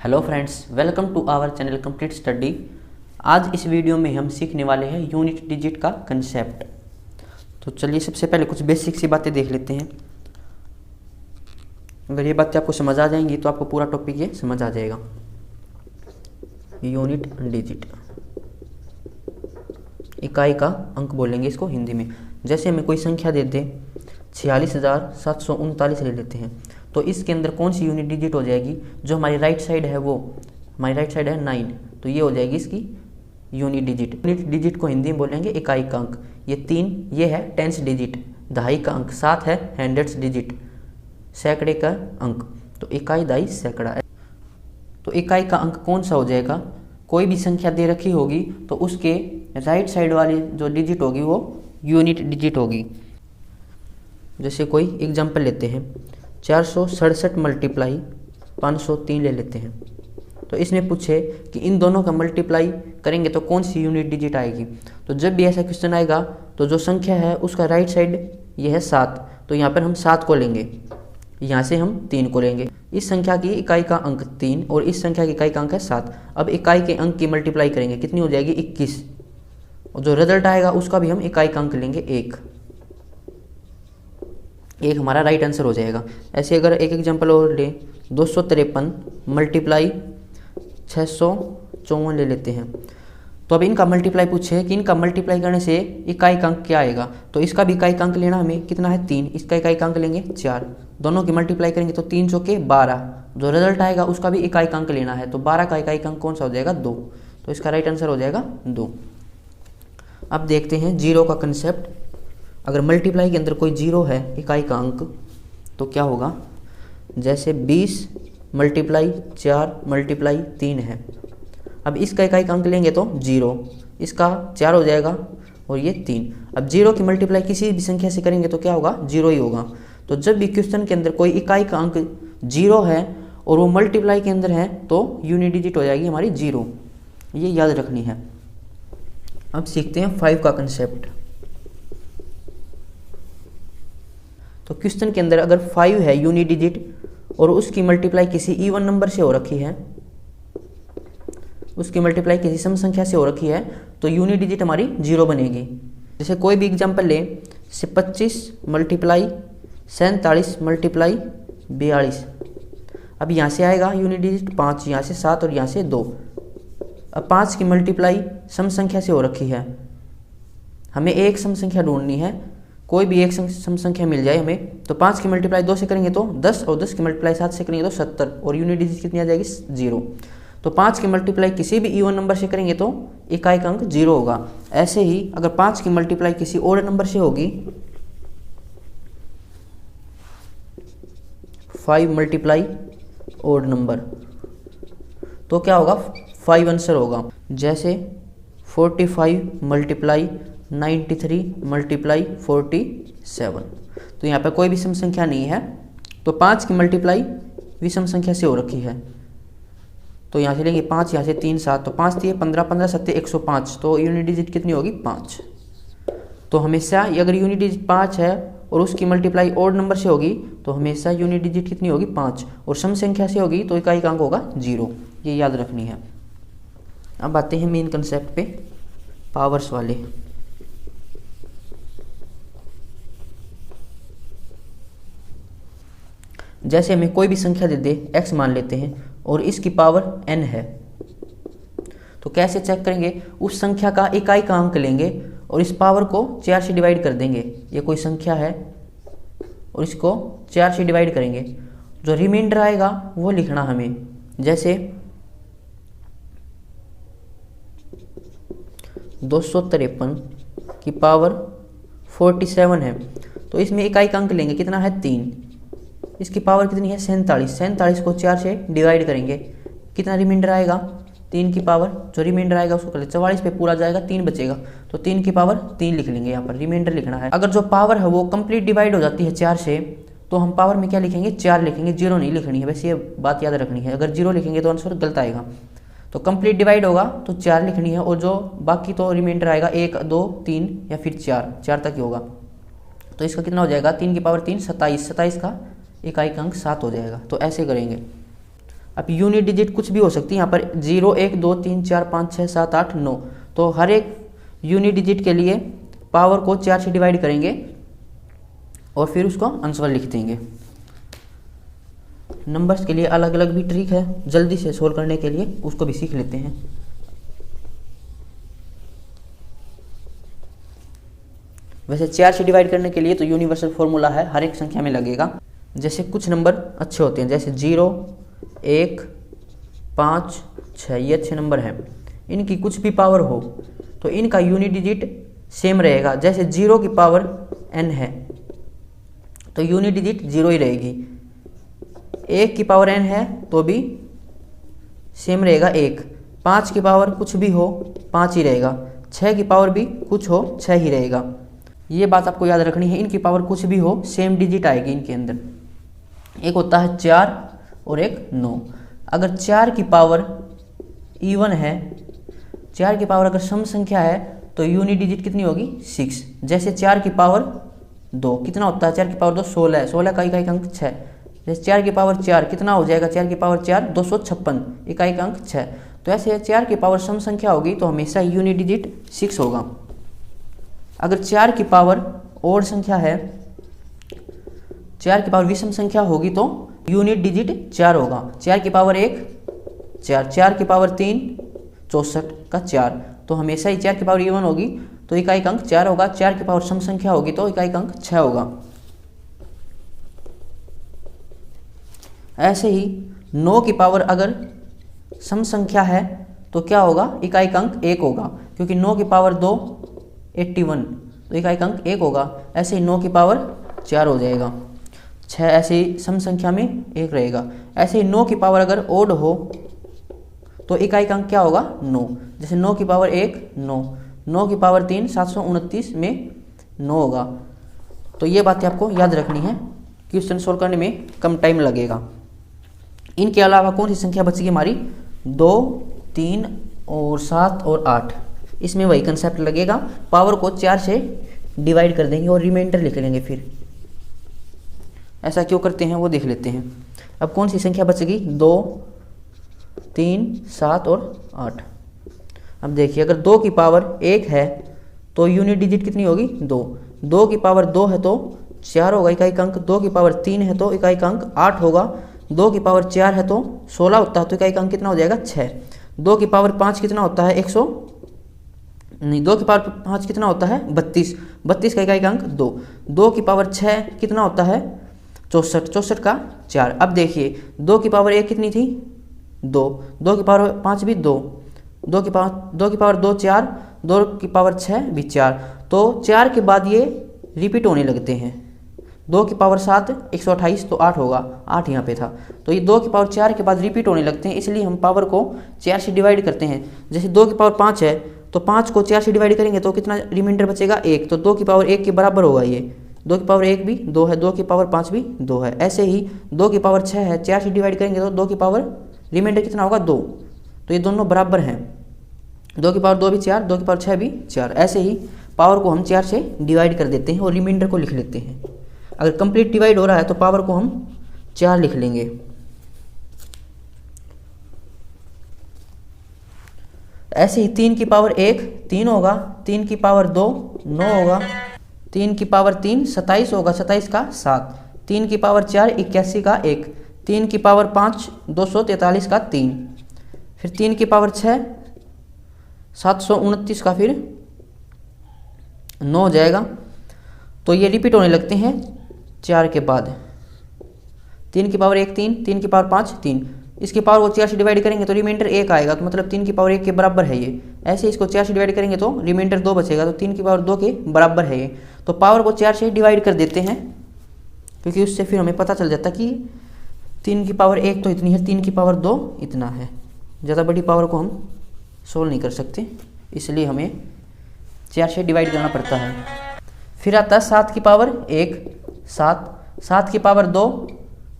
Hello friends, welcome to our channel complete study. आज इस video में हम सीखने वाले हैं यूनिट डिजिट का कंसेप्ट। तो चलिए सबसे पहले कुछ बेसिक सी बातें देख लेते हैं। अगर ये बातें आपको समझ आ जाएंगी तो आपको पूरा टॉपिक ये समझ आ जाएगा। यूनिट डिजिट, इकाई का अंक बोलेंगे इसको हिंदी में। जैसे हमें कोई संख्या दे दे 46,739 ले लेते हैं, तो इसके अंदर कौन सी यूनिट डिजिट हो जाएगी? जो हमारी राइट साइड है, वो हमारी राइट साइड है 9, तो ये हो जाएगी इसकी यूनिट डिजिट। यूनिट डिजिट को हिंदी में बोलेंगे इकाई का अंक। ये 3 ये है टेंस डिजिट, दहाई का अंक। 7 है हंड्रेड्स डिजिट, सैकड़े का अंक। तो इकाई, दहाई, सैकड़ा है। तो इकाई का अंक कौन सा हो जाएगा? कोई भी संख्या दे रखी होगी तो उसके राइट साइड वाली जो डिजिट होगी वो यूनिट डिजिट होगी। जैसे कोई एग्जाम्पल लेते हैं, 467 मल्टीप्लाई 503 ले लेते हैं। तो इसमें पूछे कि इन दोनों का मल्टीप्लाई करेंगे तो कौन सी यूनिट डिजिट आएगी। तो जब भी ऐसा क्वेश्चन आएगा तो जो संख्या है उसका राइट साइड ये है 7, तो यहाँ पर हम 7 को लेंगे, यहाँ से हम 3 को लेंगे। इस संख्या की इकाई का अंक 3 और इस संख्या की इकाई का अंक है 7। अब इकाई के अंक की मल्टीप्लाई करेंगे, कितनी हो जाएगी? 21। और जो रिजल्ट आएगा उसका भी हम इकाई का अंक लेंगे 1 हमारा राइट आंसर हो जाएगा। ऐसे अगर एक एग्जांपल और ले, 253 मल्टीप्लाई 654 ले लेते हैं। तो अब इनका मल्टीप्लाई पूछे कि इनका मल्टीप्लाई करने से इकाई का अंक क्या आएगा। तो इसका भी इकाई का अंक लेना हमें, कितना है? 3। इसका इकाई का अंक लेंगे 4। दोनों की मल्टीप्लाई करेंगे तो 3 चौके 12। जो रिजल्ट आएगा उसका भी इकाई का अंक लेना है, तो 12 का इकाई का अंक कौन सा हो जाएगा? 2। तो इसका राइट आंसर हो जाएगा 2। अब देखते हैं जीरो का कंसेप्ट। अगर मल्टीप्लाई के अंदर कोई जीरो है इकाई का अंक तो क्या होगा? जैसे 20 मल्टीप्लाई 4 मल्टीप्लाई 3 है। अब इसका इकाई का अंक लेंगे तो 0, इसका 4 हो जाएगा और ये 3। अब 0 की मल्टीप्लाई किसी भी संख्या से करेंगे तो क्या होगा? 0 ही होगा। तो जब भी क्वेश्चन के अंदर कोई इकाई का अंक 0 है और वो मल्टीप्लाई के अंदर है तो यूनिट डिजिट हो जाएगी हमारी 0। ये याद रखनी है। अब सीखते हैं 5 का कंसेप्ट। तो क्वेश्चन के अंदर अगर 5 है यूनिट डिजिट और उसकी मल्टीप्लाई किसी इवन नंबर से हो रखी है, उसकी मल्टीप्लाई किसी सम संख्या से हो रखी है, तो यूनिट डिजिट हमारी 0 बनेगी। जैसे कोई भी एग्जांपल ले, से 25 मल्टीप्लाई 47 मल्टीप्लाई 42। अब यहाँ से आएगा यूनिट डिजिट 5, यहाँ से 7 और यहाँ से 2। अब 5 की मल्टीप्लाई सम संख्या से हो रखी है, हमें एक सम संख्या ढूंढनी है। कोई भी एक सम संख्या मिल जाए हमें, तो 5 की मल्टीप्लाई 2 से करेंगे तो 10 और 10 की मल्टीप्लाई 7 से करेंगे तो 70 और यूनिट डिजिट कितनी आ जाएगी? 0। तो 5 की मल्टीप्लाई किसी भी इवन नंबर से करेंगे तो इकाई का अंक 0 होगा। ऐसे ही अगर 5 की मल्टीप्लाई किसी और नंबर से होगी, 5 मल्टीप्लाई ओड नंबर, तो क्या होगा? 5 आंसर होगा। जैसे 45 मल्टीप्लाई 93 मल्टीप्लाई 47। तो यहाँ पर कोई विषम संख्या नहीं है, तो 5 की मल्टीप्लाई विषम संख्या से हो रखी है, तो यहाँ से लेंगे 5, यहाँ से 3 7, तो 5 दिए 15, 15 7 105। तो यूनिट डिजिट कितनी होगी? 5। तो हमेशा अगर यूनिट डिजिट 5 है और उसकी मल्टीप्लाई ओड नंबर से होगी तो हमेशा यूनिट डिजिट कितनी होगी? 5। और सम संख्या से होगी तो इकाई का अंक होगा 0। ये याद रखनी है। अब आते हैं मेन कंसेप्ट पे, पावर्स वाले। जैसे हमें कोई भी संख्या दे दे, x मान लेते हैं, और इसकी पावर n है, तो कैसे चेक करेंगे? उस संख्या का इकाई का अंक लेंगे और इस पावर को 4 से डिवाइड कर देंगे। ये कोई संख्या है और इसको 4 से डिवाइड करेंगे, जो रिमाइंडर आएगा वो लिखना हमें। जैसे 253 की पावर 47 है, तो इसमें इकाई का अंक लेंगे, कितना है? 3। इसकी पावर कितनी है? 47। 47 को 4 से डिवाइड करेंगे, कितना रिमाइंडर आएगा? 3 की पावर, जो रिमाइंडर आएगा उसको कर ले, 44 पे पूरा जाएगा, 3 बचेगा, तो 3 की पावर 3 लिख लेंगे। यहाँ पर रिमाइंडर लिखना है। अगर जो पावर है वो कंप्लीट डिवाइड हो जाती है 4 से, तो हम पावर में क्या लिखेंगे? 4 लिखेंगे, 0 नहीं लिखनी है। वैसे ये बात याद रखनी है, अगर 0 लिखेंगे तो आंसर गलत आएगा। तो कंप्लीट डिवाइड होगा तो 4 लिखनी है, और जो बाकी तो रिमाइंडर आएगा 1 2 3 या फिर 4 तक ही होगा। तो इसका कितना हो जाएगा? 3 की पावर 3 27। 27 का इकाई का अंक 7 हो जाएगा। तो ऐसे करेंगे। अब यूनिट डिजिट कुछ भी हो सकती है, यहाँ पर 0 1 2 3 4 5 6 7 8 9, तो हर एक यूनिट डिजिट के लिए पावर को 4 से डिवाइड करेंगे और फिर उसको आंसर लिख देंगे। नंबर्स के लिए अलग अलग भी ट्रिक है, जल्दी से सोल्व करने के लिए उसको भी सीख लेते हैं। वैसे 4 से डिवाइड करने के लिए तो यूनिवर्सल फॉर्मूला है, हर एक संख्या में लगेगा। जैसे कुछ नंबर अच्छे होते हैं, जैसे 0 1 5 6, ये अच्छे नंबर हैं। इनकी कुछ भी पावर हो तो इनका यूनिट डिजिट सेम रहेगा। जैसे 0 की पावर n है तो यूनिट डिजिट 0 ही रहेगी। 1 की पावर n है तो भी सेम रहेगा 1। 5 की पावर कुछ भी हो 5 ही रहेगा। 6 की पावर भी कुछ हो 6 ही रहेगा। ये बात आपको याद रखनी है, इनकी पावर कुछ भी हो सेम डिजिट आएगी इनके अंदर। एक होता है 4 और एक 9। अगर 4 की पावर इवन है, 4 की पावर अगर सम संख्या है तो यूनिट डिजिट कितनी होगी 6। जैसे 4 की पावर 2 कितना होता है, 4 की पावर 2 16 है, 16 का इकाई अंक 6। जैसे 4 की पावर 4 कितना हो जाएगा, 4 की पावर 4 256, इकाई अंक 6। तो ऐसे 4 की पावर सम संख्या होगी तो हमेशा यूनिट डिजिट 6 होगा। अगर 4 की पावर ओड संख्या है, 4 की पावर विषम संख्या होगी तो यूनिट डिजिट 4 होगा। 4 की पावर 1 4, 4 की पावर 3 64 का 4। तो हमेशा ही 4 की पावर इवन होगी तो इकाई अंक 4 होगा। 4 की पावर सम संख्या होगी तो इकाई अंक 6 होगा। ऐसे ही 9 की पावर अगर सम संख्या है तो क्या होगा, इकाई अंक 1 होगा, क्योंकि 9 की पावर 2 81, तो इकाई अंक 1 होगा। ऐसे ही 9 की पावर 4 हो जाएगा। 6 ऐसे ही सम संख्या में 1 रहेगा। ऐसे ही 9 की पावर अगर ओड हो तो इकाई अंक क्या होगा 9। जैसे 9 की पावर 1 9, 9 की पावर 3 729 में 9 होगा। तो ये बातें आपको याद रखनी है, क्वेश्चन सोल्व करने में कम टाइम लगेगा। इनके अलावा कौन सी संख्या बचेगी हमारी, 2 3 और 7 और 8। इसमें वही कंसेप्ट लगेगा, पावर को 4 से डिवाइड कर देंगे और रिमाइंडर लिख लेंगे। फिर ऐसा क्यों करते हैं वो देख लेते हैं। अब कौन सी संख्या बचेगी, 2 3 7 और 8। अब देखिए अगर 2 की पावर 1 है तो यूनिट डिजिट कितनी होगी 2। 2 की पावर 2 है तो 4 होगा इकाई अंक। 2 की पावर 3 है तो इकाई अंक 8 होगा। 2 की पावर 4 है तो 16 होता है तो इकाई अंक कितना हो जाएगा 6। 2 की पावर 5 कितना होता है 2 की पावर 5 कितना होता है 32, 32 का इकाई अंक 2। 2 की पावर 6 कितना होता है 64, 64 का 4। अब देखिए 2 की पावर 1 कितनी थी 2, 2 की पावर 5 भी 2, 2 की पावर 2 4, 2 की पावर 6 भी 4। तो 4 के बाद ये रिपीट होने लगते हैं। 2 की पावर 7 128 तो 8 होगा, 8 यहाँ पे था। तो ये 2 की पावर 4 के बाद रिपीट होने लगते हैं, इसलिए हम पावर को 4 से डिवाइड करते हैं। जैसे 2 की पावर 5 है तो 5 को 4 से डिवाइड करेंगे तो कितना रिमाइंडर बचेगा 1। तो 2 की पावर 1 के बराबर होगा ये। 2 की पावर 1 भी 2 है, 2 की पावर 5 भी 2 है। ऐसे ही 2 की पावर 6 है, 4 से डिवाइड करेंगे तो 2 की पावर रिमाइंडर कितना होगा 2। तो ये दोनों बराबर हैं। 2 की पावर 2 भी 4, 2 की पावर 6 भी 4। ऐसे ही पावर को हम 4 से डिवाइड कर देते हैं और रिमाइंडर को लिख लेते हैं। अगर कंप्लीट डिवाइड हो रहा है तो पावर को हम 4 लिख लेंगे। ऐसे ही 3 की पावर 1 3 होगा, 3 की पावर 2 9 होगा, 3 की पावर 3 27 होगा, 27 का 7, 3 की पावर 4 81 का 1, 3 की पावर 5 243 का 3, फिर 3 की पावर 6 729 का फिर 9 हो जाएगा। तो ये रिपीट होने लगते हैं 4 के बाद। 3 की पावर 1 3, 3 की पावर 5 3। इसकी पावर को 4 से डिवाइड करेंगे तो रिमाइंडर 1 आएगा, तो मतलब 3 की पावर 1 के बराबर है ये। ऐसे इसको 4 से डिवाइड करेंगे तो रिमाइंडर 2 बचेगा, तो 3 की पावर 2 के बराबर है ये। तो पावर को 4 से डिवाइड कर देते हैं, क्योंकि उससे फिर हमें पता चल जाता कि 3 की पावर 1 तो इतनी है, 3 की पावर 2 इतना है। ज़्यादा बड़ी पावर को हम सोल्व नहीं कर सकते, इसलिए हमें 4 से डिवाइड करना पड़ता है। फिर आता है 7 की पावर 1 7, 7 की पावर 2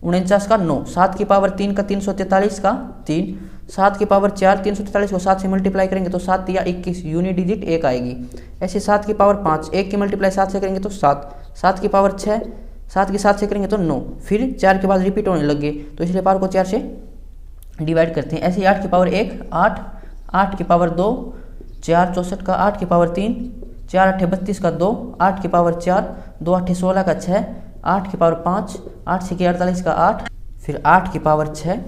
49 का 9, 7 की पावर 3 का 343 का 3, 7 की पावर 4 343 को 7 से मल्टीप्लाई करेंगे तो 7 या 21 यूनिट डिजिट 1 आएगी। ऐसे 7 की पावर 5 1 की मल्टीप्लाई 7 से करेंगे तो 7, 7 की पावर 6 7 की 7 से करेंगे तो 9, फिर 4 के बाद रिपीट होने लग गए तो इसलिए पावर को 4 से डिवाइड करते हैं। ऐसे ही 8 की पावर 1 8, 8 की पावर 2 4 64 का, 8 की पावर 3 4 8 32 का 2, 8 की पावर 4 2 8 16 का 6, 8 की पावर 5 8 6 48 का 8, फिर 8 की पावर 6,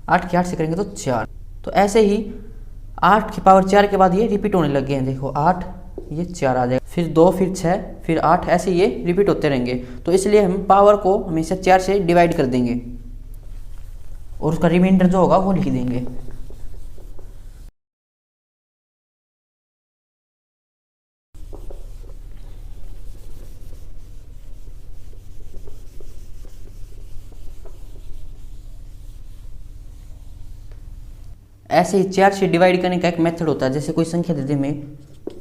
8 की 8 से करेंगे तो 4। तो ऐसे ही 8 की पावर 4 के बाद ये रिपीट होने लग गए हैं, देखो 8 ये 4 आ जाएगा, फिर 2 फिर 6 फिर 8, ऐसे ये रिपीट होते रहेंगे। तो इसलिए हम पावर को हमेशा 4 से डिवाइड कर देंगे और उसका रिमाइंडर जो होगा वो लिख देंगे। ऐसे ही 4 से डिवाइड करने का एक मेथड होता है। जैसे कोई संख्या दे दे हमें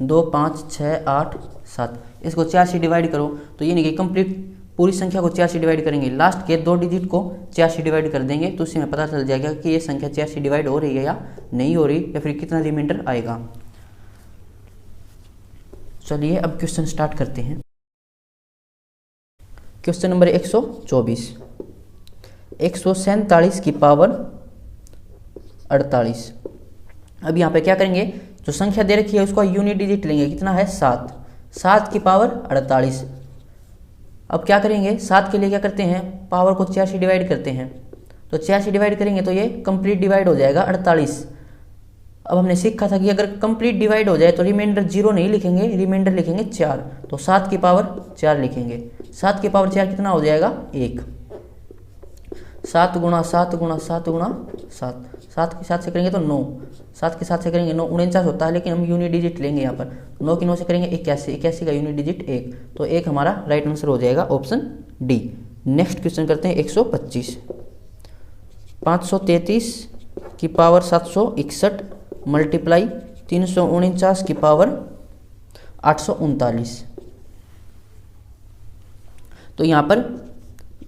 2 5 6 8 7, इसको 4 से डिवाइड करो, तो ये नहीं कि कंप्लीट पूरी संख्या को 4 से डिवाइड करेंगे, लास्ट के 2 डिजिट को 4 से डिवाइड कर देंगे, तो उससे हमें पता चल जाएगा कि ये संख्या 4 से डिवाइड हो रही है या नहीं हो रही, या फिर कितना रिमाइंडर आएगा। चलिए अब क्वेश्चन स्टार्ट करते हैं। क्वेश्चन नंबर 124, 147 की पावर 48। अब यहाँ पे क्या करेंगे, जो संख्या दे रखी है उसका यूनिट डिजिट लेंगे, कितना है 7, 7 की पावर 48। अब क्या करेंगे, 7 के लिए क्या करते हैं, पावर को 4 से डिवाइड करते हैं, तो 4 से डिवाइड करेंगे तो ये कंप्लीट डिवाइड हो जाएगा 48। अब हमने सीखा था कि अगर कंप्लीट डिवाइड हो जाए तो रिमाइंडर 0 नहीं लिखेंगे, रिमाइंडर लिखेंगे 4, तो 7 की पावर 4 लिखेंगे। 7 की पावर 4 कितना हो जाएगा 1, 7 गुणा 7 गुणा 7 गुणा 7, 7 के 7 से करेंगे तो 9, 7 के 7 से करेंगे 9 49 होता है, लेकिन हम यूनिट डिजिट लेंगे यहाँ पर, 9 की 9 से करेंगे 81, 81 का यूनिट डिजिट 1, तो 1 हमारा राइट आंसर हो जाएगा ऑप्शन डी। नेक्स्ट क्वेश्चन करते हैं 125, 533 की पावर 761 मल्टीप्लाई 349 की पावर 839। तो यहाँ पर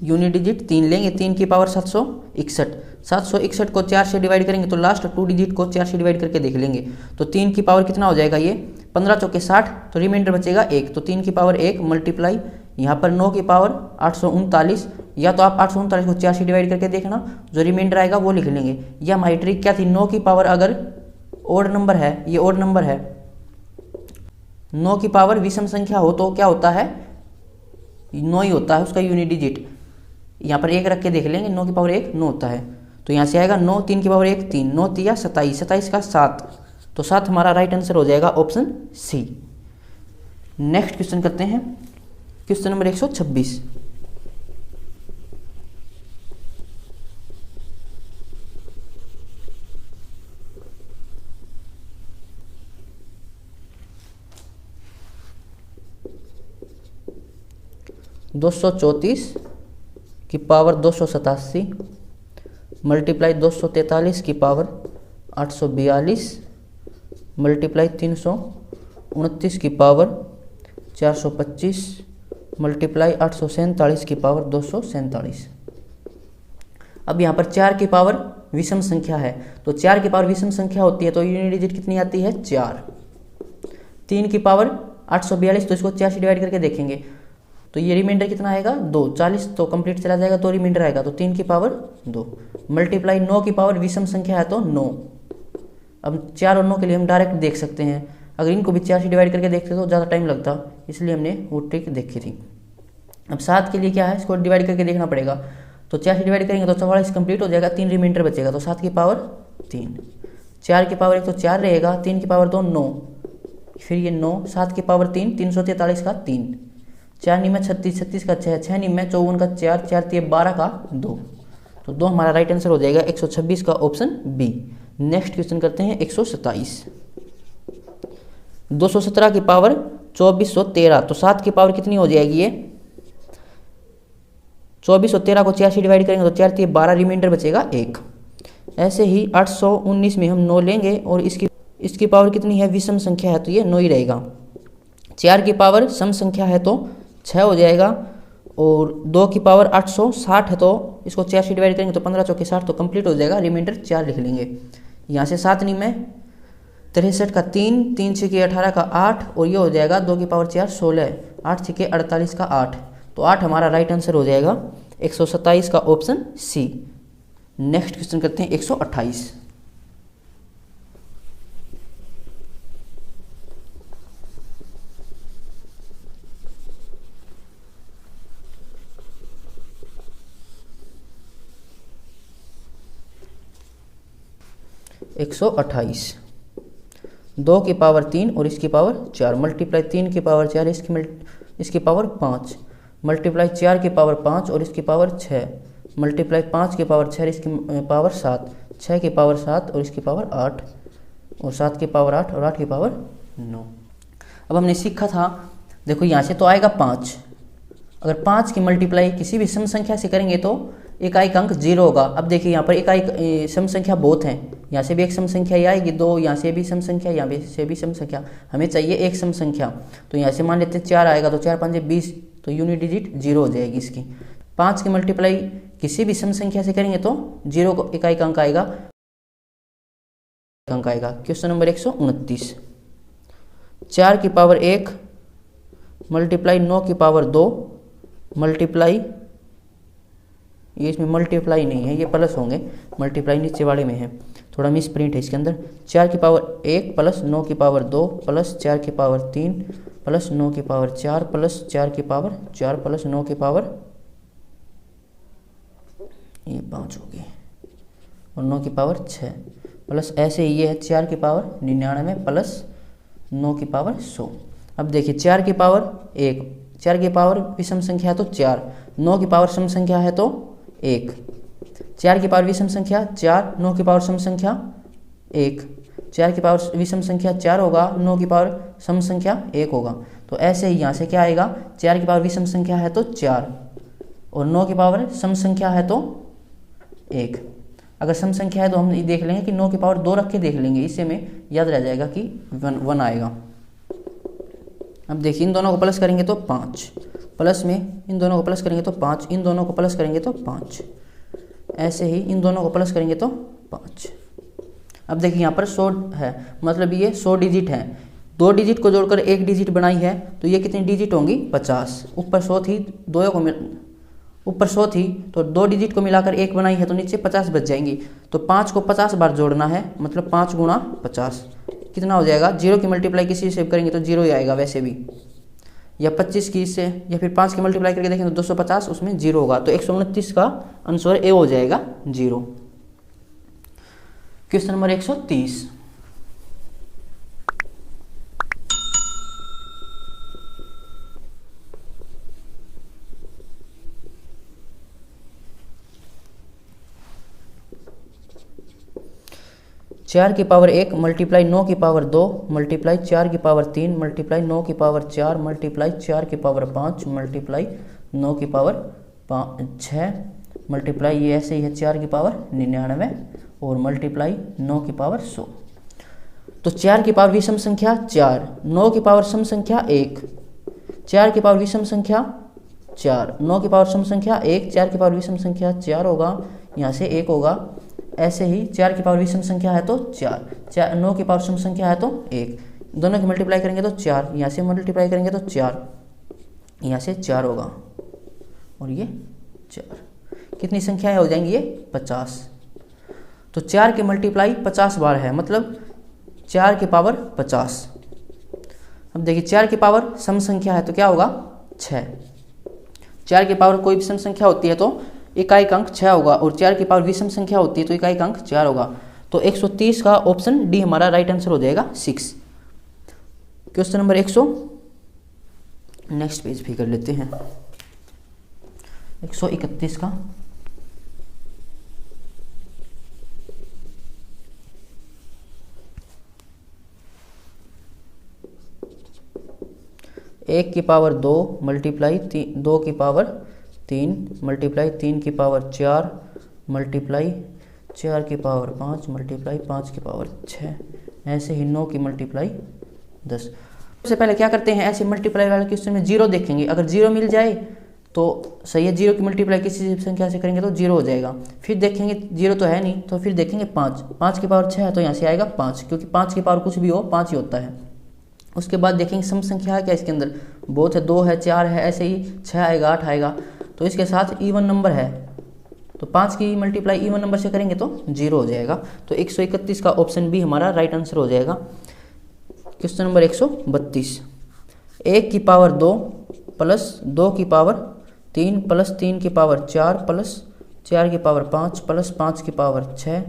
यूनिट डिजिट 3 लेंगे, 3 की पावर 761, 761 को 4 से डिवाइड करेंगे तो लास्ट 2 डिजिट को 4 से डिवाइड करके देख लेंगे, तो 3 की पावर कितना हो जाएगा ये 15 चौके 60, तो रिमाइंडर बचेगा 1, तो 3 की पावर 1 मल्टीप्लाई यहाँ पर 9 की पावर 839, या तो आप 839 को 4 से डिवाइड करके देखना, जो रिमाइंडर आएगा वो लिख लेंगे। यह हमारी ट्रिक क्या थी, 9 की पावर अगर ओड नंबर है, ये ओड नंबर है, 9 की पावर विषम संख्या हो तो क्या होता है 9 ही होता है उसका यूनिट डिजिट। यहाँ पर 1 रख के देख लेंगे, 9 की पावर 1 9 होता है, तो यहाँ से आएगा 9, 3 की पावर 1 3, 9 3 27, 27 का 7, तो 7 हमारा राइट आंसर हो जाएगा ऑप्शन सी। नेक्स्ट क्वेश्चन करते हैं, क्वेश्चन नंबर 126, दो 234 की पावर 287 मल्टीप्लाई 243 की पावर 842 मल्टीप्लाई 329 की पावर 425 मल्टीप्लाई 847 की पावर 247। अब यहाँ पर 4 की पावर विषम संख्या है, तो 4 की पावर विषम संख्या होती है तो यूनिट डिजिट कितनी आती है 4। 3 की पावर 842, तो इसको 4 से डिवाइड करके देखेंगे तो ये रिमाइंडर कितना आएगा 2, 40 तो कंप्लीट चला जाएगा तो रिमाइंडर आएगा, तो 3 की पावर 2 मल्टीप्लाई 9 की पावर विषम संख्या है तो 9। अब 4 और 9 के लिए हम डायरेक्ट देख सकते हैं, अगर इनको भी 4 से डिवाइड करके देखते तो ज़्यादा टाइम लगता, इसलिए हमने वो ट्रिक देखी थी। अब 7 के लिए क्या है, इसको डिवाइड करके देखना पड़ेगा, तो 4 से डिवाइड करेंगे तो 44 कंप्लीट हो जाएगा, 3 रिमाइंडर बचेगा, तो 7 की पावर 3, 4 की पावर 1 तो 4 रहेगा, 3 की पावर 2 9, फिर ये 9, 7 की पावर 3 343 का 3, 4 निमे 36, 36 का 6, 6 निमे 54 का 4, 4 3 12 का 2, तो 2 हमारा राइट आंसर हो जाएगा 126 का ऑप्शन बी। नेक्स्ट क्वेश्चन करते हैं 127, 217 की पावर 2413, तो 7 की पावर कितनी हो जाएगी ये 2413 को 4 से डिवाइड करेंगे तो 4 3 12, रिमाइंडर बचेगा 1। ऐसे ही 819 में हम 9 लेंगे और इसकी पावर कितनी है विषम संख्या है तो ये 9 ही रहेगा। 4 की पावर सम संख्या है तो 6 हो जाएगा, और 2 की पावर 860 है तो इसको 4 से डिवाइड करेंगे तो 15 चौके 60, तो कंप्लीट हो जाएगा, रिमाइंडर 4 लिख लेंगे। यहाँ से 7 निमे 63 का 3, 3 6 18 का 8, और ये हो जाएगा 2 की पावर 4 16, 8 6 48 का 8, तो 8 हमारा राइट आंसर हो जाएगा 127 का ऑप्शन सी। नेक्स्ट क्वेश्चन करते हैं 128। एक 2 की पावर 3 और इसकी पावर 4 मल्टीप्लाई 3 की पावर 4 इसकी पावर 5 मल्टीप्लाई 4 की पावर 5 और इसकी पावर 6 मल्टीप्लाई 5 की पावर 6 इसकी पावर 7 6 की पावर 7 और इसकी पावर 8 और 7 की पावर 8 और 8 की पावर 9। अब हमने सीखा था, देखो यहाँ से तो आएगा 5। अगर 5 की मल्टीप्लाई किसी भी सम संख्या से करेंगे तो इकाई अंक 0 होगा। अब देखिए यहाँ पर इकाई सम संख्या बहुत हैं, यहाँ से भी एक सम संख्या ही आएगी, 2 यहाँ से भी सम संख्या, यहाँ से भी सम संख्या, हमें चाहिए एक सम संख्या। तो यहाँ से मान लेते हैं 4 आएगा, तो 4 5 20, तो यूनिट डिजिट 0 हो जाएगी इसकी। 5 की मल्टीप्लाई किसी भी सम संख्या से करेंगे तो 0 को इकाई अंक आएगा। Question number 129। 4 की पावर 1 मल्टीप्लाई 9 की पावर 2 मल्टीप्लाई, ये इसमें मल्टीप्लाई नहीं है, ये प्लस होंगे, मल्टीप्लाई नीचे वाले में है, थोड़ा मिस प्रिंट है इसके अंदर। 4 की पावर 1 प्लस 9 की पावर 2 प्लस 4 की पावर 3 प्लस 9 की पावर 4 प्लस 4 की पावर 4 प्लस 9 की पावर, ये 5 हो गई, और 9 की पावर 6 प्लस ऐसे ही ये है 4 की पावर 99 प्लस 9 की पावर 100। अब देखिए 4 की पावर 1, 4 की पावर विषम संख्या है तो 4, 9 की पावर सम संख्या है तो 1, 4 की पावर विषम संख्या 4, 9 की पावर सम संख्या 1, 4 की पावर विषम संख्या 4 होगा, 9 की पावर सम संख्या 1 होगा। तो ऐसे ही यहाँ से क्या आएगा, 4 की पावर विषम संख्या है तो 4 और 9 की पावर सम संख्या है तो 1। अगर सम संख्या है तो हम देख लेंगे कि 9 की पावर 2 रख के देख लेंगे, इससे में याद रह जाएगा कि 1 आएगा। अब देखिए इन दोनों को प्लस करेंगे तो 5, प्लस में इन दोनों को प्लस करेंगे तो 5, इन दोनों को प्लस करेंगे तो 5, ऐसे ही इन दोनों को प्लस करेंगे तो 5। अब देखिए यहाँ पर 100 है, मतलब ये 100 डिजिट है, 2 डिजिट को जोड़कर 1 डिजिट बनाई है, तो ये कितनी डिजिट होंगी 50। ऊपर 100 थी, ऊपर 100 थी तो 2 डिजिट को मिलाकर 1 बनाई है, तो नीचे 50 बच जाएंगी। तो 5 को 50 बार जोड़ना है, मतलब 5 गुणा 50 कितना हो जाएगा। 0 की मल्टीप्लाई किसी से करेंगे तो 0 ही आएगा वैसे भी, या 25 की इससे, या फिर 5 की मल्टीप्लाई करके देखें तो 250, उसमें 0 होगा। तो 129 का आंसर ए हो जाएगा 0। Question number 130। चार की पावर 1 मल्टीप्लाई 9 की पावर 2 मल्टीप्लाई 4 की पावर 3 मल्टीप्लाई 9 की पावर 4 मल्टीप्लाई 4 की पावर 5 मल्टीप्लाई 9 की पावर 6 मल्टीप्लाई, ये ऐसे ही है 4 की पावर 99 और मल्टीप्लाई 9 की पावर 100। तो 4 की पावर विषम संख्या 4, 9 की पावर सम संख्या 1, 4 की पावर विषम संख्या 4, 9 की पावर सम संख्या 1, 4 की पावर विषम संख्या 4 होगा, यहाँ से 1 होगा। ऐसे ही 4 की पावर विषम संख्या है तो 4, 9 की पावर सम संख्या है तो 1, दोनों की मल्टीप्लाई करेंगे तो 4, यहाँ से मल्टीप्लाई करेंगे तो 4, यहाँ से 4 होगा, और ये 4, कितनी संख्याएं हो जाएंगी ये 50। तो 4 की मल्टीप्लाई 50 बार है, मतलब 4 की पावर 50। अब देखिए 4 की पावर सम संख्या है तो क्या होगा 6, 4 की पावर कोई भी सम संख्या होती है तो इकाई अंक 6 होगा, और 4 की पावर विषम संख्या होती है तो इकाई अंक 4 होगा। तो 130 का ऑप्शन डी हमारा राइट आंसर हो जाएगा 6। क्वेश्चन नंबर 100, नेक्स्ट पेज भी कर लेते हैं 131 का। एक की पावर 2 मल्टीप्लाई 2 की पावर 3 मल्टीप्लाई 3 की पावर 4 मल्टीप्लाई 4 की पावर 5 मल्टीप्लाई 5 की पावर 6, ऐसे ही 9 की मल्टीप्लाई 10। सबसे पहले क्या करते हैं, ऐसे मल्टीप्लाई वाले क्वेश्चन में 0 देखेंगे, अगर 0 मिल जाए तो सही है, 0 की मल्टीप्लाई किसी संख्या से करेंगे तो 0 हो जाएगा। फिर देखेंगे 0 तो है नहीं, तो फिर देखेंगे 5, 5 की पावर 6 है तो यहाँ से आएगा 5, क्योंकि 5 की पावर कुछ भी हो 5 ही होता है। उसके बाद देखेंगे सम संख्या है क्या इसके अंदर, बहुत है, 2 है, 4 है, ऐसे ही 6 आएगा, 8 आएगा, तो इसके साथ इवन नंबर है तो 5 की मल्टीप्लाई इवन नंबर से करेंगे तो 0 हो जाएगा। तो 131 का ऑप्शन बी हमारा राइट आंसर हो जाएगा। क्वेश्चन नंबर 132, 1 की पावर 2 प्लस 2 की पावर 3 प्लस 3 की पावर 4 प्लस 4 की पावर 5 प्लस 5 की पावर 6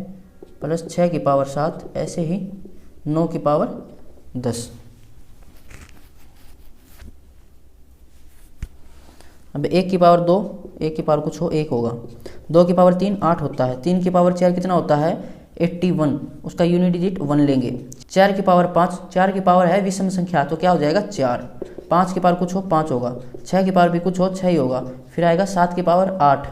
प्लस 6 की पावर 7, ऐसे ही 9 की पावर 10। अब 1 की पावर 2, 1 की पावर कुछ हो 1 होगा, 2 की पावर 3 8 होता है, 3 की पावर 4 कितना होता है 81, उसका यूनिट डिजिट 1 लेंगे। 4 की पावर 5, 4 की पावर है विषम संख्या तो क्या हो जाएगा 4, 5 की पावर कुछ हो 5 होगा, 6 की पावर भी कुछ हो 6 ही होगा, फिर आएगा 7 की पावर 8,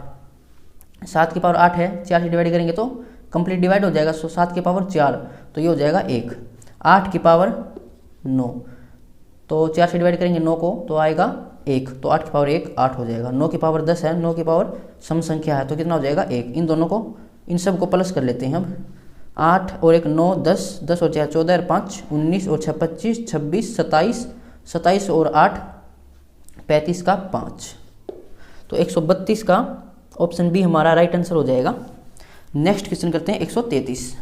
7 की पावर 8 है, 4 से डिवाइड करेंगे तो कंप्लीट डिवाइड हो जाएगा, सो 7 की पावर 4 तो ये हो जाएगा 1, 8 की पावर 9, तो 4 से डिवाइड करेंगे 9 को तो आएगा 1, तो 8 की पावर 1 8 हो जाएगा। 9 की पावर 10 है, 9 की पावर सम संख्या है तो कितना हो जाएगा 1। इन दोनों को इन सब को प्लस कर लेते हैं अब, 8 और 1 9 10, 10 और 4 14 और 5 19 और 6 25 26 27, 27 और 8 35 का 5, तो 132 का ऑप्शन बी हमारा राइट आंसर हो जाएगा। नेक्स्ट क्वेश्चन करते हैं 133,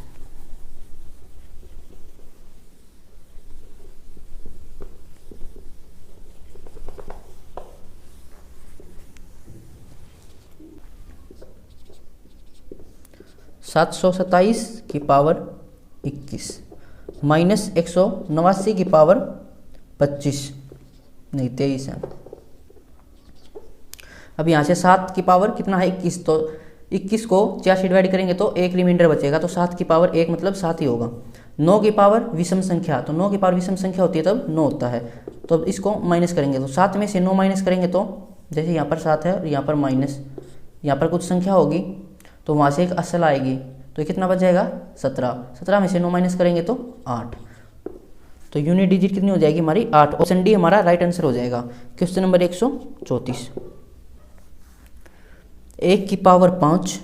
727 की पावर 21 माइनस 189 की पावर 25 नहीं 23 है। अब यहाँ से 7 की पावर कितना है 21, तो 21 को 4 से डिवाइड करेंगे तो एक रिमाइंडर बचेगा, तो 7 की पावर 1 मतलब 7 ही होगा। 9 की पावर विषम संख्या, तो 9 की पावर विषम संख्या होती है तब 9 होता है, तो अब इसको माइनस करेंगे तो 7 में से 9 माइनस करेंगे तो जैसे यहाँ पर 7 है और यहाँ पर माइनस, यहाँ पर कुछ संख्या होगी तो वहाँ से एक असल आएगी, तो कितना बच जाएगा 17, 17 में से 9 माइनस करेंगे तो 8, तो यूनिट डिजिट कितनी हो जाएगी हमारी 8। ऑप्शन डी हमारा राइट आंसर हो जाएगा। क्वेश्चन नंबर 134, 1 की पावर 5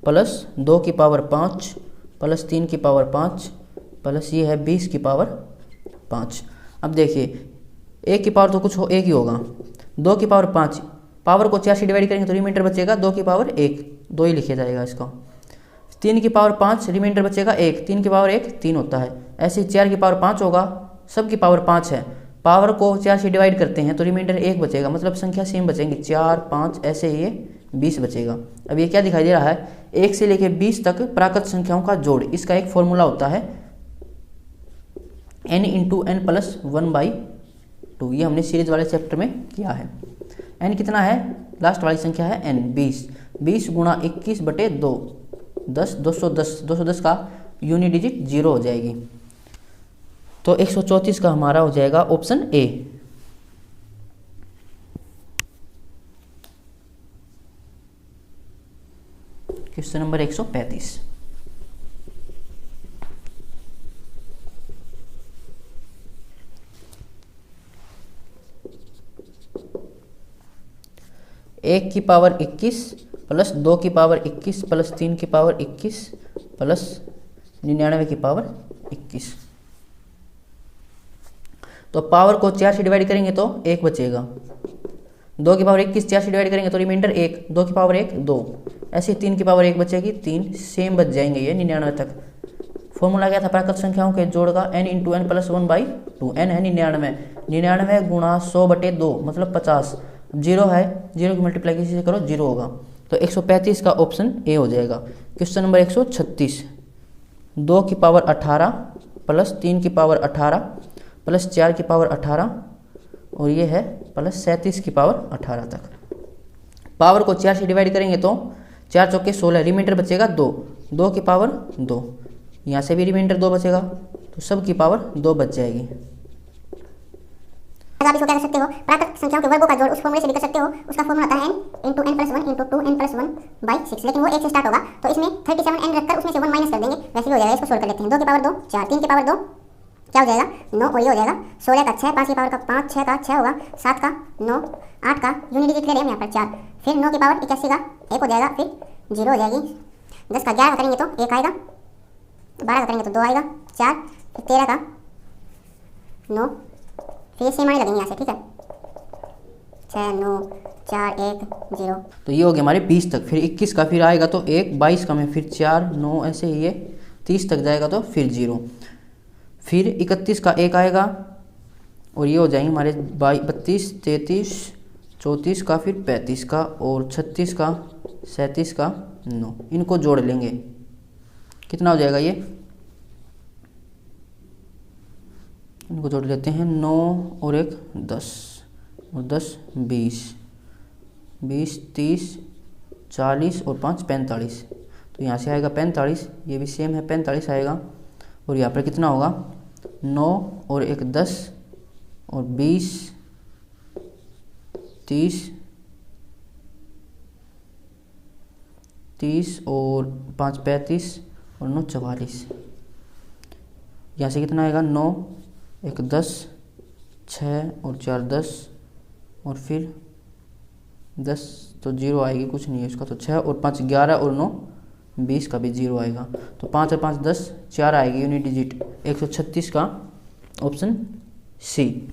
प्लस 2 की पावर 5 प्लस 3 की पावर 5 प्लस ये है 20 की पावर 5। अब देखिए 1 की पावर तो कुछ हो 1 ही होगा, 2 की पावर 5, पावर को 4 से डिवाइड करेंगे तो रिमाइंडर बचेगा 2 की पावर 1, 2 ही लिखा जाएगा इसका। 3 की पावर 5 रिमाइंडर बचेगा 1, 3 की पावर 1 3 होता है, ऐसे 4 की पावर 5 होगा, सब की पावर 5 है, पावर को 4 से डिवाइड करते हैं तो रिमाइंडर 1 बचेगा, मतलब संख्या सेम बचेंगी 4 5, ऐसे ही ये 20 बचेगा। अब ये क्या दिखाई दे रहा है 1 से लेकर 20 तक प्राकृत संख्याओं का जोड़, इसका एक फॉर्मूला होता है n × n + 1/2, ये हमने सीरीज वाले चैप्टर में किया है। n कितना है लास्ट वाली संख्या है n 20, 20 × 21/2 10, 210, 210 का यूनिट डिजिट 0 हो जाएगी, तो 134 का हमारा हो जाएगा ऑप्शन ए। क्वेश्चन नंबर 135, एक की पावर 21 प्लस 2 की पावर 21 प्लस 3 की पावर 21 प्लस 99 की पावर 21, तो पावर को 4 से डिवाइड करेंगे तो 1 बचेगा, 2 की पावर 21 4 से डिवाइड करेंगे तो रिमाइंडर 1, 2 की पावर 1 2, ऐसे 3 की पावर 1 बचेगी 3, सेम बच जाएंगे ये 99 तक। फॉर्मूला क्या था प्राकृत संख्याओं के जोड़ का n × n + 1/2, n है 99, 99 × 100/2 मतलब 50, 0 है 0 की मल्टीप्लाई किसी से करो 0 होगा, तो 135 का ऑप्शन ए हो जाएगा। क्वेश्चन नंबर 136, 2 की पावर 18 प्लस 3 की पावर 18 प्लस 4 की पावर 18 और ये है प्लस 37 की पावर 18 तक। पावर को 4 से डिवाइड करेंगे तो 4 चौके 16, रिमाइंडर बचेगा 2, 2 की पावर 2, यहाँ से भी रिमाइंडर 2 बचेगा, तो सब की पावर 2 बच जाएगी। आप इसको क्या कर सकते हो प्राकृत संख्याओं के वर्गों का जोड़ उस फॉर्मूले से भी कर सकते हो, उसका फॉर्मूला होता है n × n + 1 × 2n + 1/6, लेकिन वो 1 से स्टार्ट होगा तो इसमें 37n रखकर उसमें से 1 माइनस कर देंगे, वैसे भी हो जाएगा। इसको सोल्व कर लेते हैं, 2 की पावर 2 4, 3 की पावर 2 क्या हो जाएगा 9 और ये हो जाएगा 16 का 6, 5 की पावर का 5, 6 का 6 होगा, 7 का 9, 8 का यूनिट डिजिट ले रहे हैं यहाँ पर 4, फिर 9 की पावर 81 का 1 हो जाएगा, फिर 0 हो जाएगी, 10 का 11 करेंगे तो 1 आएगा, 12 का करेंगे तो 2 आएगा, 4, फिर 13 का 9, फिर सेम आने लगेंगे यहाँ से, ठीक है 6 9 4 1 0। तो ये हो गया हमारे 20 तक। फिर 21 का फिर आएगा तो 1, 22 का में फिर 4 9, ऐसे ही ये 30 तक जाएगा तो फिर 0। फिर 31 का 1 आएगा और ये हो जाएंगे हमारे 32 33 34 का फिर 35 का और 36 का 37 का 9। इनको जोड़ लेंगे, कितना हो जाएगा ये, इनको जोड़ लेते हैं 9 और 1 10 और 10 20 20 30 40 और 5 45। तो यहाँ से आएगा 45, ये भी सेम है 45 आएगा। और यहाँ पर कितना होगा 9 और 1 10 और 20 30 और 5 35 और 9 44। यहाँ से कितना आएगा 9 1 10 6 और 4 10 और फिर 10 तो 0 आएगी, कुछ नहीं है इसका, तो 6 और 5 11 और 9 20 का भी 0 आएगा। तो 5 और 5 10 4 आएगी यूनिट डिजिट 136 का ऑप्शन सी।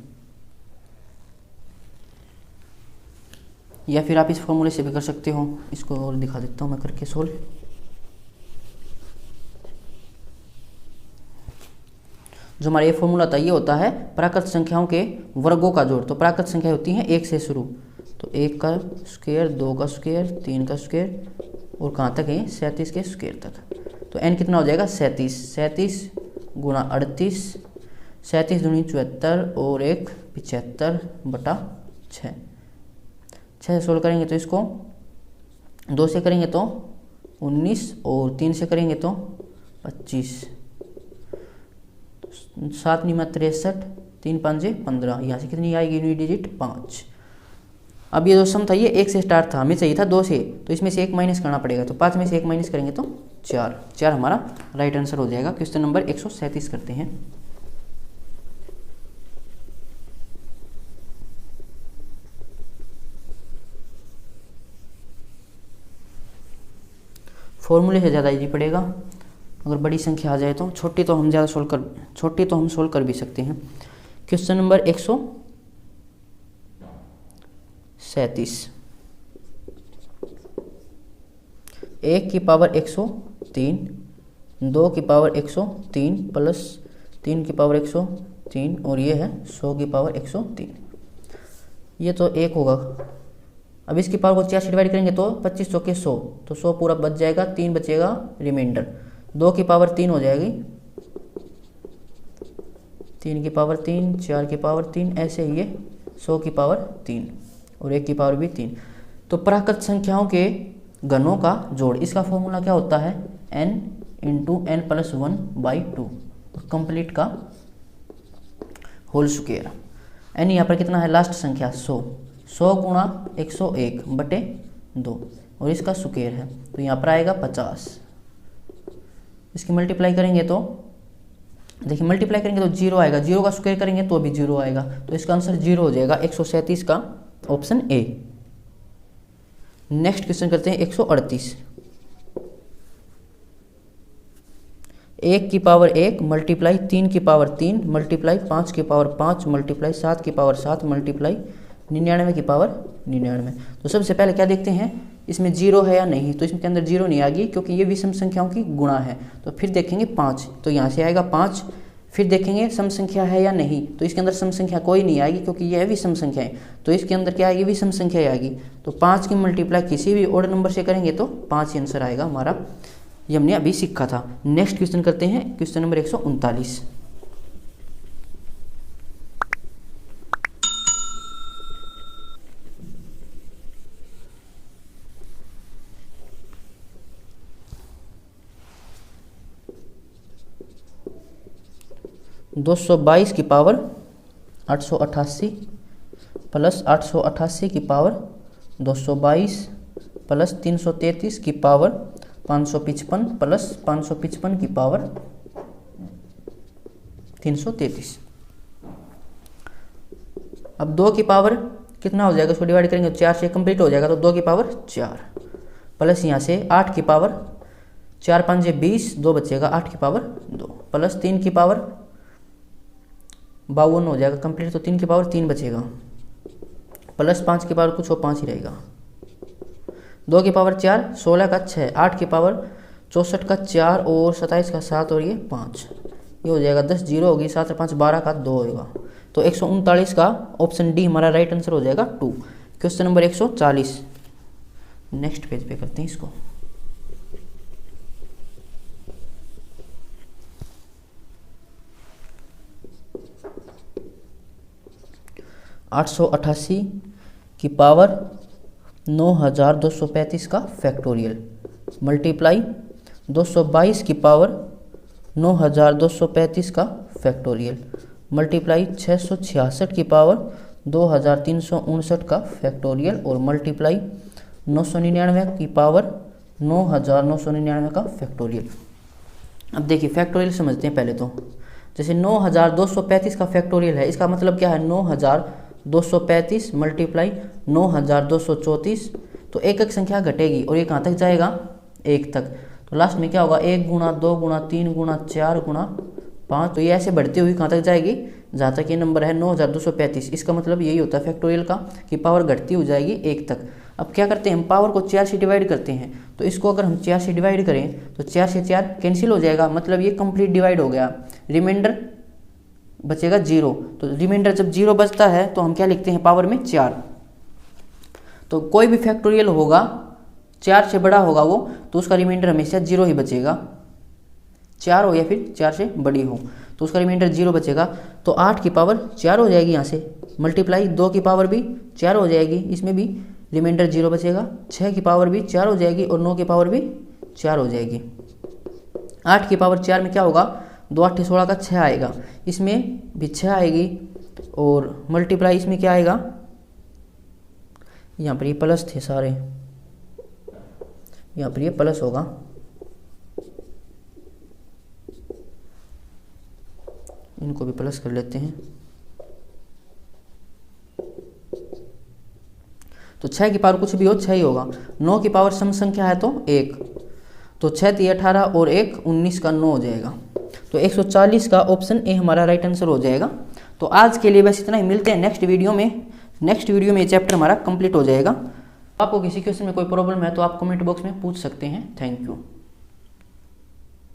या फिर आप इस फॉर्मूले से भी कर सकते हो, इसको और दिखा देता हूँ मैं करके सोल्व। जो हमारा ये फॉर्मूला था ये होता है प्राकृत संख्याओं के वर्गों का जोड़। तो प्राकृत संख्या होती है 1 से शुरू, तो 1 का स्क्वायर 2 का स्क्वायर 3 का स्क्वायर और कहाँ तक है 37 के स्क्वायर तक। तो n कितना हो जाएगा 37 गुणा 38, 37 दूनी 74 और 1 75 बटा 6। 6 से सोल्व करेंगे तो इसको 2 से करेंगे तो 19 और 3 से करेंगे तो 25, 7 निमा 63, 3 5 15। यहाँ से कितनी आएगी यूनिट डिजिट 5। अब ये जो सम था ये 1 से स्टार्ट था, हमें चाहिए था 2 से, तो इसमें से 1 माइनस करना पड़ेगा। तो 5 में से 1 माइनस करेंगे तो 4 हमारा राइट आंसर हो जाएगा। क्वेश्चन नंबर 137 करते हैं। फॉर्मूले से ज़्यादा इजी पड़ेगा, अगर बड़ी संख्या आ जाए तो। छोटी तो हम सोल्व कर भी सकते हैं। क्वेश्चन नंबर 137, 1 की पावर 103, 2 की पावर 103 प्लस 3 की पावर 103 और ये है 100 की पावर 103। ये तो 1 होगा। अब इसकी पावर को 4 से डिवाइड करेंगे तो 25 चौके 100, तो 100 पूरा बच जाएगा, 3 बचेगा रिमाइंडर। 2 की पावर 3 हो जाएगी, 3 की पावर 3, 4 की पावर 3, ऐसे ही ये 100 की पावर 3 और 1 की पावर भी 3। तो प्राकृत संख्याओं के घनों का जोड़, इसका फॉर्मूला क्या होता है n into n plus 1/2 complete का होल स्क्वायर। n यहाँ पर कितना है लास्ट संख्या 100 गुणा 101 बटे 2 और इसका स्क्वायर है, तो यहाँ पर आएगा 50। इसकी मल्टीप्लाई करेंगे तो देखिए, मल्टीप्लाई करेंगे तो 0 आएगा, 0 का स्क्वायर करेंगे तो भी 0 आएगा, तो इसका आंसर 0 हो जाएगा 137 का ऑप्शन ए। नेक्स्ट क्वेश्चन करते हैं 138, 1 की पावर 1 मल्टीप्लाई 3 की पावर 3 मल्टीप्लाई 5 की पावर 5 मल्टीप्लाई 7 की पावर 7 मल्टीप्लाई 99 की पावर 99। तो सबसे पहले क्या देखते हैं इसमें 0 है या नहीं, तो इसके अंदर 0 नहीं आएगी क्योंकि ये विषम संख्याओं की गुणा है। तो फिर देखेंगे 5, तो यहाँ से आएगा 5। फिर देखेंगे सम संख्या है या नहीं, तो इसके अंदर सम संख्या कोई नहीं आएगी क्योंकि यह है विषम संख्या है, तो इसके अंदर क्या आएगी विषम संख्या आएगी। तो 5 की मल्टीप्लाई किसी भी ऑड नंबर से करेंगे तो 5 ही आंसर आएगा हमारा, ये हमने अभी सीखा था। नेक्स्ट क्वेश्चन करते हैं क्वेश्चन नंबर 139, दो 222 की पावर 888 प्लस 888 की पावर 222 प्लस 333 की पावर 555 प्लस 555 की पावर 333। अब 2 की पावर कितना हो जाएगा, उसको डिवाइड करेंगे तो 4 से कंप्लीट हो जाएगा, तो 2 की पावर 4 प्लस यहाँ से 8 की पावर 4 5 20, 2 बचेगा 8 की पावर 2 प्लस 3 की पावर 52 हो जाएगा कंप्लीट, तो 3 की पावर 3 बचेगा प्लस 5 की पावर कुछ हो 5 ही रहेगा। 2 की पावर 4, 16 का 6, 8 की पावर 64 का 4 और 27 का 7 और ये 5, ये हो जाएगा 10, 0 होगी, 7 और 5 12 का 2 होगा। तो 139 का ऑप्शन डी हमारा राइट आंसर हो जाएगा 2। Question number 140। नेक्स्ट पेज पे करते हैं इसको। 888 की पावर 9235 का फैक्टोरियल मल्टीप्लाई 222 की पावर 9235 का फैक्टोरियल मल्टीप्लाई 666 की पावर 2359 का फैक्टोरियल और मल्टीप्लाई 999 की पावर 9999 का फैक्टोरियल। अब देखिए फैक्टोरियल समझते हैं पहले तो। जैसे 9235 का फैक्टोरियल है, इसका मतलब क्या है 9235 मल्टीप्लाई 9234, तो एक एक संख्या घटेगी और ये कहाँ तक जाएगा 1 तक। तो लास्ट में क्या होगा 1 गुणा 2 गुणा 3 गुणा 4 गुणा 5, तो ये ऐसे बढ़ती हुई कहाँ तक जाएगी जहाँ तक ये नंबर है 9235। इसका मतलब यही होता है फैक्टोरियल का कि पावर घटती हो जाएगी 1 तक। अब क्या करते हैं हम पावर को 4 से डिवाइड करते हैं, तो इसको अगर हम 4 से डिवाइड करें तो 4 से 4 कैंसिल हो जाएगा, मतलब ये कंप्लीट डिवाइड हो गया, रिमाइंडर बचेगा 0। तो रिमाइंडर जब 0 बचता है तो हम क्या लिखते हैं पावर में 4। तो कोई भी फैक्टोरियल होगा 4 से बड़ा होगा वो, तो उसका रिमाइंडर हमेशा 0 ही बचेगा, 4 हो या फिर 4 से बड़ी हो तो उसका रिमाइंडर 0 बचेगा। तो 8 की पावर 4 हो जाएगी यहाँ से, मल्टीप्लाई 2 की पावर भी 4 हो जाएगी, इसमें भी रिमाइंडर 0 बचेगा, 6 की पावर भी 4 हो जाएगी और 9 की पावर भी 4 हो जाएगी। 8 की पावर 4 में क्या होगा 2 8 16 का 6 आएगा, इसमें भी 6 आएगी और मल्टीप्लाई इसमें क्या आएगा, यहाँ पर ये प्लस थे सारे, यहाँ पर ये प्लस होगा, इनको भी प्लस कर लेते हैं। तो 6 की पावर कुछ भी हो 6 ही होगा। 9 की पावर सम संख्या है तो 1, तो 6 3 18 और 1 19 का 9 हो जाएगा। तो 140 का ऑप्शन ए हमारा राइट आंसर हो जाएगा। तो आज के लिए बस इतना ही, मिलते हैं नेक्स्ट वीडियो में। नेक्स्ट वीडियो में ये चैप्टर हमारा कंप्लीट हो जाएगा। आपको किसी क्वेश्चन में कोई प्रॉब्लम है तो आप कमेंट बॉक्स में पूछ सकते हैं। Thank you.